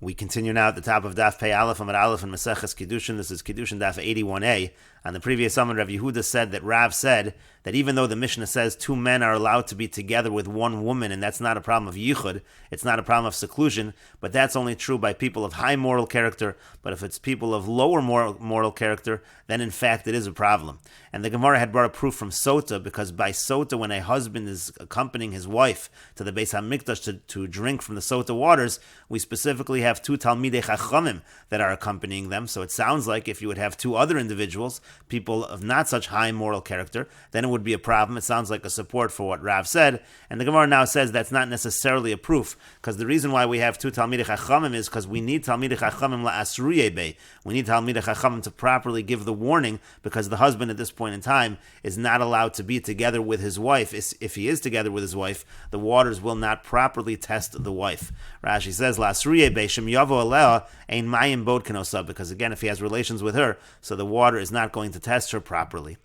We continue now at the top of Daf Pei Aleph Amud Aleph and Meseches Kiddushin. This is Kiddushin Daf 81a. On the previous Amud, Rav Yehuda said that Rav said that even though the Mishnah says two men are allowed to be together with one woman, and that's not a problem of yichud, it's not a problem of seclusion, but that's only true by people of high moral character. But if it's people of lower moral character, then in fact it is a problem. And the Gemara had brought a proof from Sota, because by Sota, when a husband is accompanying his wife to the Beis HaMikdash to drink from the Sota waters, we specifically have two Talmidei Chachamim that are accompanying them. So it sounds like if you would have two other individuals, people of not such high moral character, then it would be a problem. It sounds like a support for what Rav said. And the Gemara now says that's not necessarily a proof, because the reason why we have two Talmidei Chachamim is because we need Talmidei Chachamim la'asruye bei. We need Talmidei Chachamim to properly give the warning, because the husband at this point in time is not allowed to be together with his wife. If he is together with his wife, the waters will not properly test the wife. Rashi says, la'asruye bei shem yavo alea ein mayim bod kenosa, because again, if he has relations with her, so the water is not going to test her properly.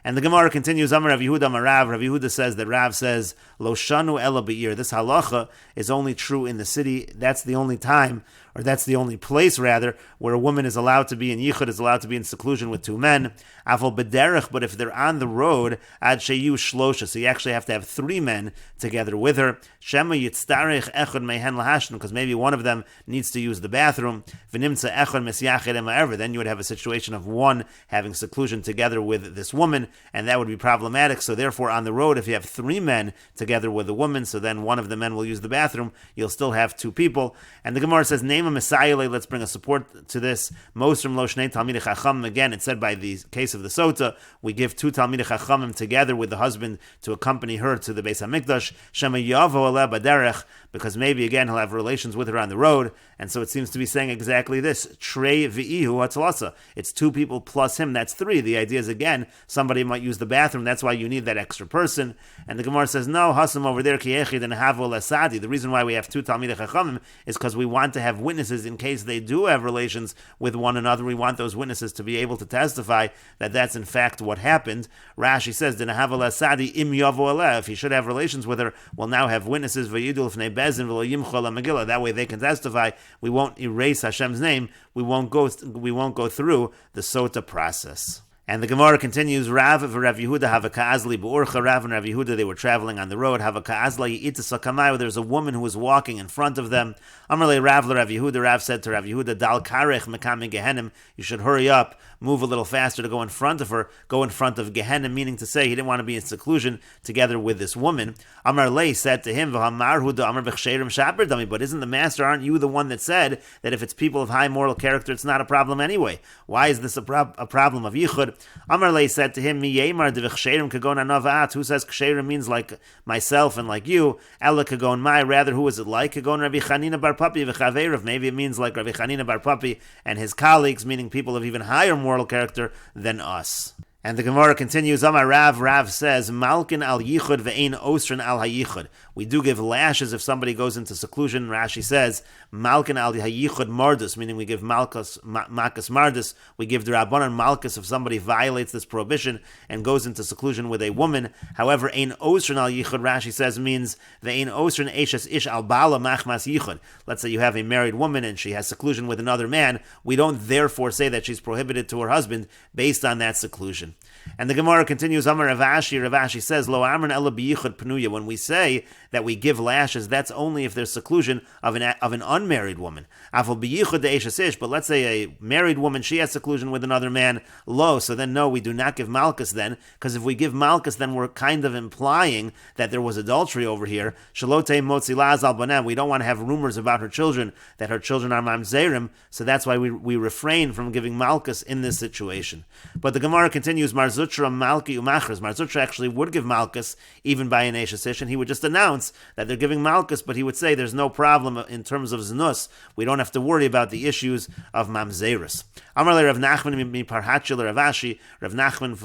And the Gemara continues, Amar Rav Yehuda Amar Rav. Rav Yehuda says that Rav says, Lo shanu ela be'ir. This halacha is only true in the city. That's the only time, or that's the only place, rather, where a woman is allowed to be in yichud, is allowed to be in seclusion with two men. Avol bederech, but if they're on the road, ad sheyu shlosha, so you actually have to have three men together with her. Shema yitztarech echad mehen lahashnu, because maybe one of them needs to use the bathroom. V'nimtza echad mesyached emaever. Then you would have a situation of one having seclusion together with this woman, and that would be problematic. So therefore, on the road, if you have three men together with a woman, so then one of the men will use the bathroom, you'll still have two people. And the Gemara says, name a Messiah, let's bring a support to this. Mosrim lo shnei Talmidei Chachamim. Again, it's said by the case of the Sota, we give two Talmidei Chachamim together with the husband to accompany her to the Beis HaMikdash. Shema yavo aleh baderech, because maybe again he'll have relations with her on the road. And so it seems to be saying exactly this. Trei v'ihu hatzalasa. It's two people plus him, that's three. The idea is, again, somebody might use the bathroom, that's why you need that extra person. And the Gemara says, no, hasam over there, ki echid and havo lesadi. The reason why we have two Talmidei Chachamim is because we want to have witnesses in case they do have relations with one another. We want those witnesses to be able to testify that that's in fact what happened. Rashi says, Dina havo lesadi im yavo aleh. If he should have relations with her, we'll now have witnesses, v'yidul fnei bezin v'lo yimchol ha-megillah. That way they can testify. We won't erase Hashem's name. We won't go through the Sota process. And the Gemara continues, Rav v'Rav Yehuda have a ka'azli b'urcha. Rav and Rav Yehuda, they were traveling on the road. Have a ka'azli yi'ita sakamai. There's a woman who was walking in front of them. Amarle Rav l'Rav Yehuda. Rav said to Rav Yehuda, Dal karech mekam gehenim. You should hurry up, move a little faster to go in front of her. Go in front of Gehenim, meaning to say he didn't want to be in seclusion together with this woman. Amarle said to him, V'hamar huda amar b'chsherim shaper dami. But isn't the master, aren't you the one that said that if it's people of high moral character, it's not a problem anyway? Why is this a problem of yichud? Amarle said to him, Mi yemar dev'chsherim kagon anavat. Who says ksherim means like myself and like you? Ella kagon mai. Rather, who is it like? Kagon Rabbi Chanina bar Papi v'chaveirav. Maybe it means like Rabbi Chanina bar Papi and his colleagues, meaning people of even higher moral character than us. And the Gemara continues, Amar Rav. Rav says, Malkin al yichud ve'ein osrin al hayichud. We do give lashes if somebody goes into seclusion. Rashi says, Malkin al hayichud mardus, meaning we give makas mardus. We give the Rabbanan malchus if somebody violates this prohibition and goes into seclusion with a woman. However, ein osrin al yichud, Rashi says, means ve'ein osrin eshes ish al bala machmas yichud. Let's say you have a married woman and she has seclusion with another man. We don't therefore say that she's prohibited to her husband based on that seclusion. And the Gemara continues, Amar Rav Ashi says, Lo amran ela b'yichud pnuya. When we say that we give lashes, that's only if there's seclusion of an unmarried woman. Afal b'yichud de'eshes ish. But let's say a married woman, she has seclusion with another man, lo. So then no, we do not give malchus then, because if we give malchus, then we're kind of implying that there was adultery over here. Shalote motzi laz al banem. We don't want to have rumors about her children, that her children are mamzerim. So that's why we refrain from giving malchus in this situation. But the Gemara continues, Marzutra malki umachras. Marzutra actually would give malchus even by an eshes ish, and he would just announce that they're giving malchus, but he would say there's no problem in terms of znus. We don't have to worry about the issues of mamzerus. Amarle Rav Nachman mi Parhacha Rav Ashi. Rav Nachman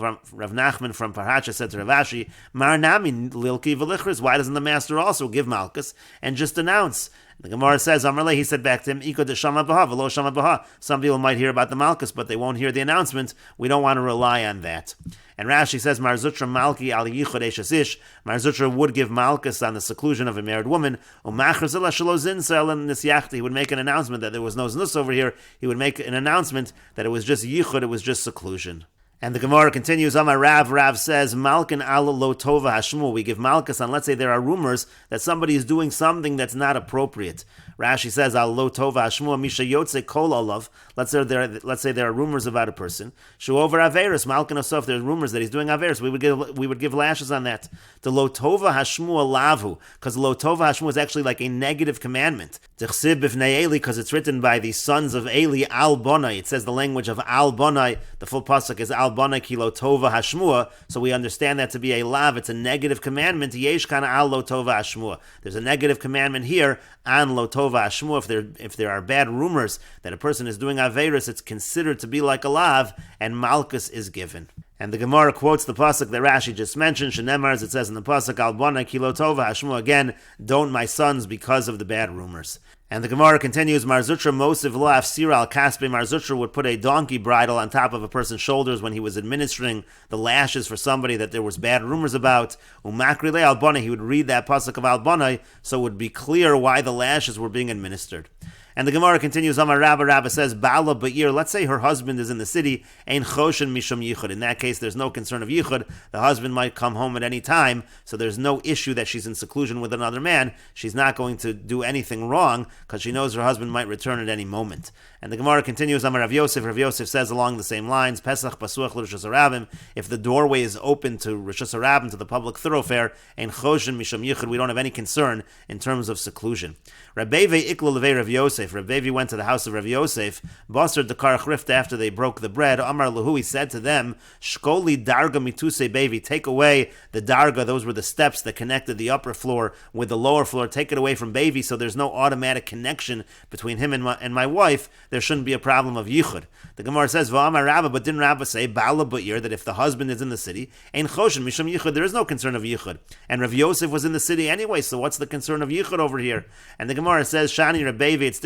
from Parhacha said to Rav Ashi, Mar nami lilki v'lichris. Why doesn't the master also give malchus and just announce? The Gemara says, Amarle, he said back to him, Iko de Shama Baha, Velo Shama Baha. Some people might hear about the Malchus, but they won't hear the announcement. We don't want to rely on that. And Rashi says, Mar Zutra Malki al Yichud Eshes Ish. Mar Zutra would give Malchus on the seclusion of a married woman. Umachar Zela Shelo Zinsel and Nisyachti. He would make an announcement that there was no Znus over here. He would make an announcement that it was just Yichud, it was just seclusion. And the Gemara continues, Amar Rav says, Malkin al lo tova hashmu. We give Malchus on, let's say there are rumors that somebody is doing something that's not appropriate. Rashi says, al lo tova hashmu, misha yotze kol olav. Let's say there are rumors about a person. Shu over averis, Malkin osof, there's rumors that he's doing averis. We would give lashes on that. The lo tova hashmu alavu, because lo tova hashmu is actually like a negative commandment. Tichsib b'fnei Eli, because it's written by the sons of Eli, al bonai. It says the language of al bonai. The full pasuk is al bonai kilo tova hashmua. So we understand that to be a lav. It's a negative commandment. Yesh kana al lo tova hashmua. There's a negative commandment here on lo tova hashmua. If there are bad rumors that a person is doing averis, it's considered to be like a lav, and malchus is given. And the Gemara quotes the pasuk that Rashi just mentioned. Shenemar, as it says in the pasuk, al bonai kilo tova hashmua. Again, don't my sons because of the bad rumors. And the Gemara continues, Mar Zutra Mosiv Lo Afsira al Kaspe. Mar Zutra would put a donkey bridle on top of a person's shoulders when he was administering the lashes for somebody that there was bad rumors about. Umakri Le al Bonai, he would read that pasuk of al Bonai, so it would be clear why the lashes were being administered. And the Gemara continues, Amar Rabba says, Ba'ala Ba'ir, let's say her husband is in the city, Ein Choshen Mishum Yichud. In that case, there's no concern of Yichud. The husband might come home at any time, so there's no issue that she's in seclusion with another man. She's not going to do anything wrong, because she knows her husband might return at any moment. And the Gemara continues, Amar Rav Yosef says along the same lines, Pesach Pasuach L'Rishus Harabim, if the doorway is open to Rishus Harabim, to the public thoroughfare, Ein Choshen Mishum Yichud, we don't have any concern in terms of seclusion. Rabbeve Ikla Levei Rav Yosef. Rabbeve went to the house of Rav Yosef. Basar Dekar Chrifta, after they broke the bread. Amar Lahu, he said to them, Shkoli Darga Mituse Bevi, take away the Darga, those were the steps that connected the upper floor with the lower floor. Take it away from Bevi so there's no automatic connection between him and my wife. There shouldn't be a problem of Yichud. The Gemara says, V'amar Rabba, but didn't Rabba say, Ba'ala Ba'ir, that if the husband is in the city, Ein Choshen Mishum Yichud, there is no concern of Yichud. And Rav Yosef was in the city anyway, so what's the concern of Yichud over here? And the Gemara says, Shani Rabbevi, it's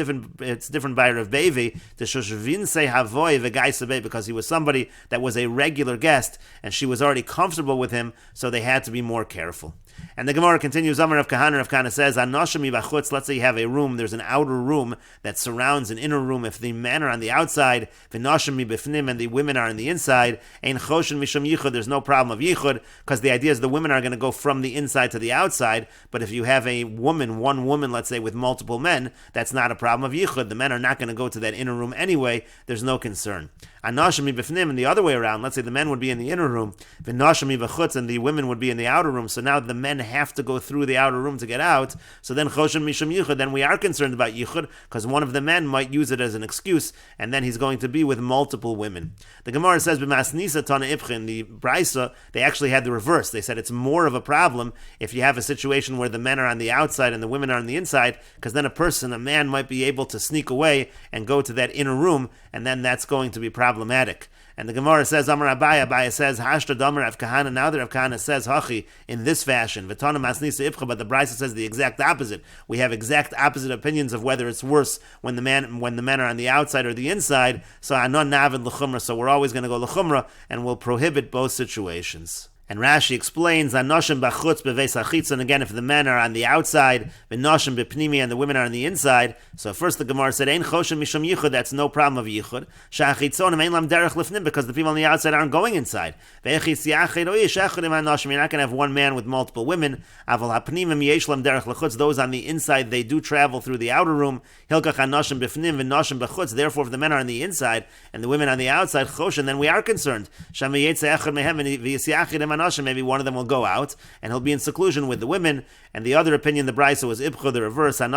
different by Rabbevi, the Shoshvinse Havoy V'gai, because he was somebody that was a regular guest, and she was already comfortable with him, so they had to be more careful. And the Gemara continues, Amar Rav Kahana says, Anoshami Bachutz, let's say you have a room, there's an outer room that surrounds an inner room. If the men are on the outside, V'noshami Bifnim, and the women are on the inside, Ein Choshen Mishum Yichud, there's no problem of Yichud, because the idea is the women are going to go from the inside to the outside, but if you have a woman, one woman, let's say, with multiple men, that's not a problem of Yichud. The men are not going to go to that inner room anyway, there's no concern. Anoshami Bifnim, and the other way around, let's say the men would be in the inner room, V'noshami B'chutz, and the women would be in the outer room, so now the men have to go through the outer room to get out, so then Choshen Mishum Yichud, then we are concerned about Yichud, because one of the men might use it as an excuse, and then he's going to be with multiple women. The Gemara says, B'masnisa Tana Ipchin, the Braisa, they actually had the reverse. They said it's more of a problem if you have a situation where the men are on the outside and the women are on the inside, because then a man might be able to sneak away and go to that inner room, and then that's going to be problematic. And the Gemara says, Amar Abaya says, Hashta Damar Rav Kahana, now that Rav Kahana says, Hachi, in this fashion, V'tana Masnisa Ipcha, but the Braisa says the exact opposite. We have exact opposite opinions of whether it's worse when the men are on the outside or the inside, so Anon Navid L'chumra, so we're always going to go L'chumra, and we'll prohibit both situations. And Rashi explains, Anoshim b'chutz b'veis hachitzon, again, if the men are on the outside, v'noshim b'pnimi, and the women are on the inside. So first the Gemara said, Ein choshen mishum yichud, that's no problem of yichud. Sha'achitzonim ein lam derech lifnim, because the people on the outside aren't going inside. Ve'echitz yachid oish echudim anoshim, you're not going to have one man with multiple women. Aval ha'pnimim yesh lam derech lechutz, those on the inside, they do travel through the outer room. Hilkach anoshim b'fnim, v'noshim b'chutz, therefore if the men are on the inside, and the women on the outside, choshen, then we are concerned. Shama yetze echad mehem, v'yis yachidim, maybe one of them will go out and he'll be in seclusion with the women. And the other opinion, the Braisa, was Ibcha, the reverse, that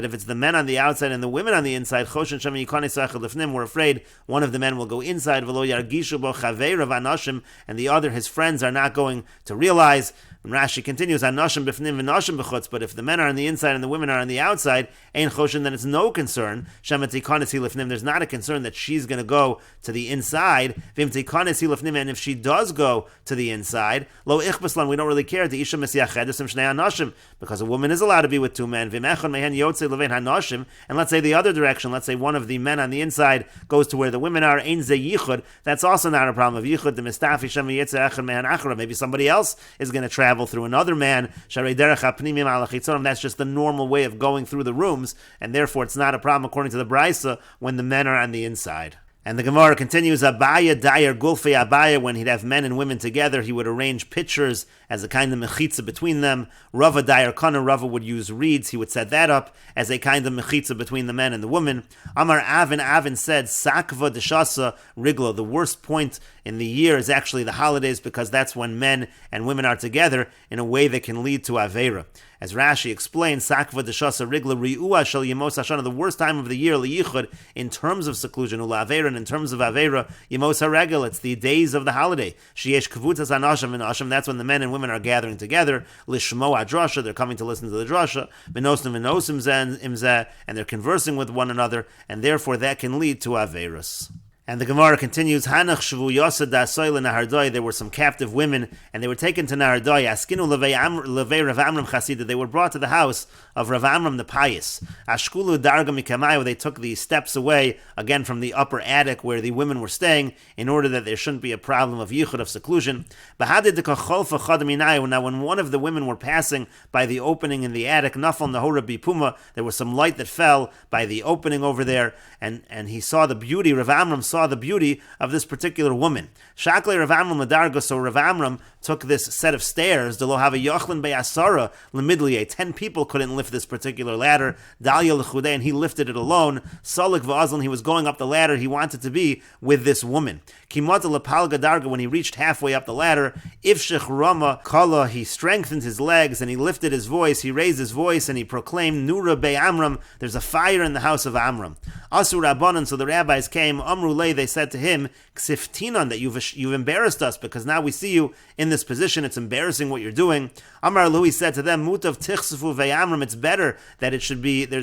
if it's the men on the outside and the women on the inside, we're afraid one of the men will go inside, and the other, his friends, are not going to realize. And Rashi continues, Hanashim b'fnim v'nashim b'chutz, but if the men are on the inside and the women are on the outside, ein choshen, then it's no concern. Shematikanis hilifnim, there's not a concern that she's going to go to the inside. V'imtikanis hilifnim, and if she does go to the inside, lo ichbaslan, we don't really care. The isha mesyachedesim shnei hanashim, because a woman is allowed to be with two men. V'mechon mehen yotze levein hanashim, and let's say the other direction, let's say one of the men on the inside goes to where the women are, ein ze yichud, that's also not a problem of yichud. The mistafi shem yetze echad mehan achra, maybe somebody else is going to travel through another man. Sharei derech hapnimim ala chitzonim, that's just the normal way of going through the rooms, and therefore it's not a problem according to the Brisa when the men are on the inside. And the Gemara continues, Abaya dayer gulfei Abaya, when he'd have men and women together, he would arrange pitchers as a kind of mechitza between them. Rava dayer kana, Rava would use reeds, he would set that up as a kind of mechitza between the men and the women. Amar Avin said, Sakva deshasa riglo, the worst point in the year is actually the holidays, because that's when men and women are together in a way that can lead to Aveira. As Rashi explains, Sakva deshasa rigla ri'ua shel yemos hashana, the worst time of the year, liyichud, in terms of seclusion, ula Aveira, and in terms of Aveira, yemos haregel, it's the days of the holiday. Sheyesh kvutas hanashim v'nashim, that's when the men and women are gathering together. Lishmo hadrasha, they're coming to listen to the drasha. V'nosim imzeh, and they're conversing with one another, and therefore that can lead to Aveiros. And the Gemara continues, Hanach shvu yosad da'asoy leNahardoi, there were some captive women, and they were taken to Nahardoi. Askinu levei Rav Amram chasida, they were brought to the house of Rav Amram the pious. Ashkulu darga mikamayu, they took the steps away, again from the upper attic where the women were staying, in order that there shouldn't be a problem of yichud, of seclusion. Bahadid dekacholfa chadaminayu, now when one of the women were passing by the opening in the attic, nafal nahora bipuma, there was some light that fell by the opening over there, and he saw the beauty, Rav Amram saw the beauty of this particular woman. Shaklei Rav Amram l'darga, so Rav Amram took this set of stairs, de lo have yochlin be'asara lemidliye, 10 people couldn't lift this particular ladder, Dalia l'chudei, and he lifted it alone. Salik v'azlan, he was going up the ladder, he wanted to be with this woman. Kimata lepalga darga, when he reached halfway up the ladder, ifshech rama kala, he strengthened his legs and he lifted his voice, he raised his voice and he proclaimed, Nura be'amram, there's a fire in the house of Amram. Asur Rabbanan, so the rabbis came, Amru lei, they said to him, Ksiftinan, that you've embarrassed us, because now we see you in this position, it's embarrassing what you're doing. Amar Lui said to them, Mutav tichsefu ve'amram, it's better that there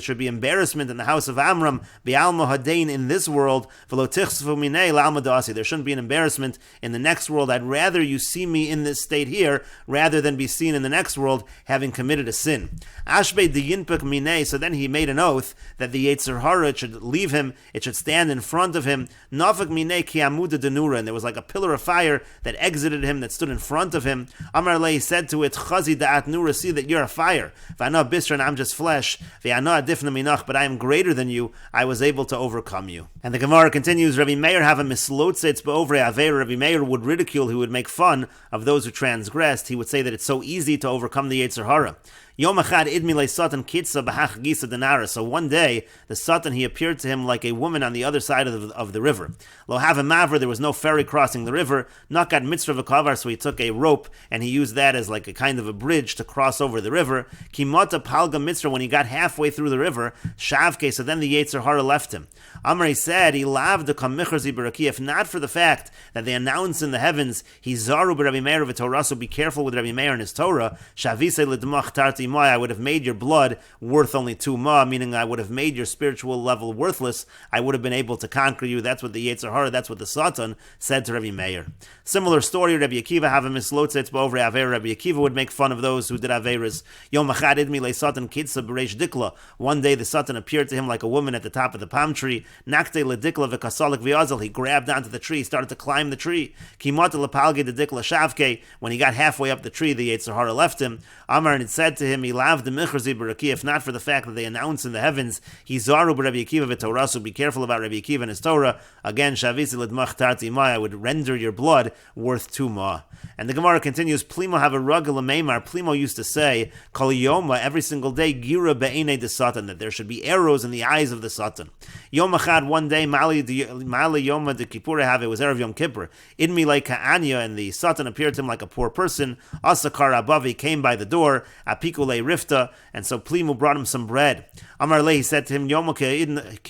should be embarrassment in the house of Amram, be'alma hadain, in this world, v'lo tichsefu minei la'alma da'asi, there shouldn't be an embarrassment in the next world. I'd rather you see me in this state here, rather than be seen in the next world having committed a sin. Ashbei diyinpek minei, so then he made an oath that the Yetzer Hara should leave him, it should stand in front of him. Nafak minei ki amuda denura, and there was like a pillar of fire that exited him, that stood in front of him. Amar lei said to it, Chazi da'at nura, see that you're a fire. V'ana bisra, and I'm just flesh. V'ana adifna minach, but I am greater than you. I was able to overcome you. And the Gemara continues, Rabbi Meir have a mislotzitz be'ovrei aveira. Rabbi Meir would ridicule, he would make fun of those who transgressed. He would say that it's so easy to overcome the Yetzer Hara. Yom Achad idmilei Satan kitza b'hach gisa denara. So one day, the Satan, he appeared to him like a woman on the other side of the river. Lo have a maver, there was no ferry crossing the river. Nakat mitzvah v'kavar, so he took a rope and he used that as like a kind of a bridge to cross over the river. Kimota palga mitzvah, when he got halfway through the river, shavke, so then the Yetzer Hara left him. Amar, he said, he laved the kamichar zibaraki, if not for the fact that they announced in the heavens, he zaru b'Rabbi Meir v'Torah, so be careful with Rabbi Meir and his Torah, shavise l'dmach tarti, I would have made your blood worth only 2 ma, meaning I would have made your spiritual level worthless. I would have been able to conquer you. That's what the Yetzer Hara, that's what the Satan said to Rabbi Meir. Similar story, Rabbi Akiva have a mislotzetz b'ovrei aveira. Rabbi Akiva would make fun of those who did aveiras. Yom achad idmilei Satan kitza b'reish dikla. One day the Satan appeared to him like a woman at the top of the palm tree. Nakte ledikla v'kasalik v'yazal. He grabbed onto the tree, started to climb the tree. Kimata lepalge de dikla shavke. When he got halfway up the tree, the Yetzer Hara left him. Amar, and it said to him, if not for the fact that they announce in the heavens, Hizaru Rabbi Akiva v'Torah, so be careful about Rabbi Akiva and his Torah. Again, Shavisi l'dmach tarti ma, I would render your blood worth 2 ma. And the Gemara continues, Plimo have a rugel meimar. Plimo used to say, Kol yoma, every single day, gira be'enei de Satan, that there should be arrows in the eyes of the Satan. Yom Echad, one day, Mali Yoma de Kippur have, it was Erev Yom Kippur. Idmi like Ka'anya, and the Satan appeared to him like a poor person. Asakar Abavi came by the door, Apikule Rifta, and so Plimu brought him some bread. Amar Le, he said to him, Yom Ki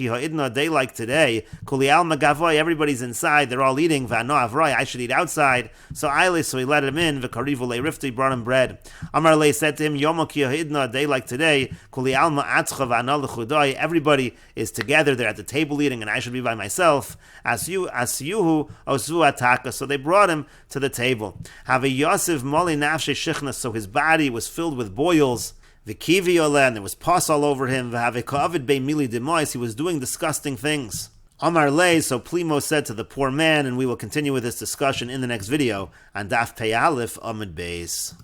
Ha'idna, a day like today, Kuli Al Magavoy, everybody's inside, they're all eating, Vano Avroy, I should eat outside. So he let him in, V'karivu Le Rifta, he brought him bread. Amar Le said to him, Yom Ki Ha'idna, a day like today, Kuli Al Ma'atzcha V'ano L'chudai, everybody is together, they're at the table eating, and I should be by myself. Asyuhu Osu Ataka, so they brought him to the table. Have a Yosef Moli Nafshe Shichna, so his body was filled with boils. V'kivi oleh, and there was pus all over him. V'havekavid bei mili demois, he was doing disgusting things. Amar Le, so Plimo said to the poor man, and we will continue with this discussion in the next video on Daf Pei Aleph Amud Beis.